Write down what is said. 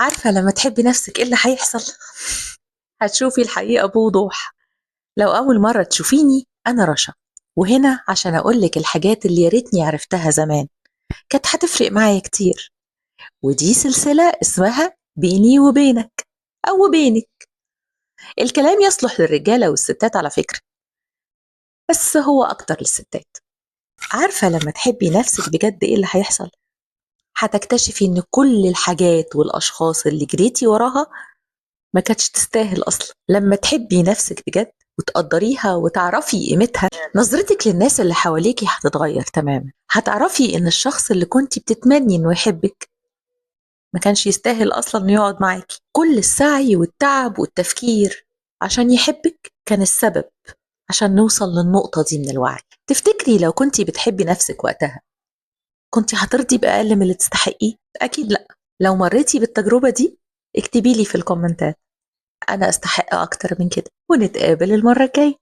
عارفة لما تحبي نفسك إيه اللي هيحصل؟ هتشوفي الحقيقة بوضوح. لو أول مرة تشوفيني أنا رشا، وهنا عشان أقولك الحاجات اللي يا ريتني عرفتها زمان، كانت هتفرق معايا كتير. ودي سلسلة اسمها بيني وبينك أو بينك. الكلام يصلح للرجالة والستات على فكرة، بس هو أكتر للستات. عارفة لما تحبي نفسك بجد إيه اللي هيحصل؟ هتكتشفي إن كل الحاجات والأشخاص اللي جريتي وراها ما كانتش تستاهل أصلا. لما تحبي نفسك بجد وتقدريها وتعرفي قيمتها، نظرتك للناس اللي حواليكي هتتغير تماما. هتعرفي إن الشخص اللي كنتي بتتمني إنه يحبك ما كانش يستاهل أصلا إنه يقعد معاكي. كل السعي والتعب والتفكير عشان يحبك كان السبب عشان نوصل للنقطة دي من الوعي. تفتكري لو كنتي بتحبي نفسك وقتها كنتي هترضي بأقل من اللي تستحقيه؟ أكيد لأ. لو مريتي بالتجربة دي اكتبيلي في الكومنتات، أنا أستحق أكتر من كده، ونتقابل المرة الجاية.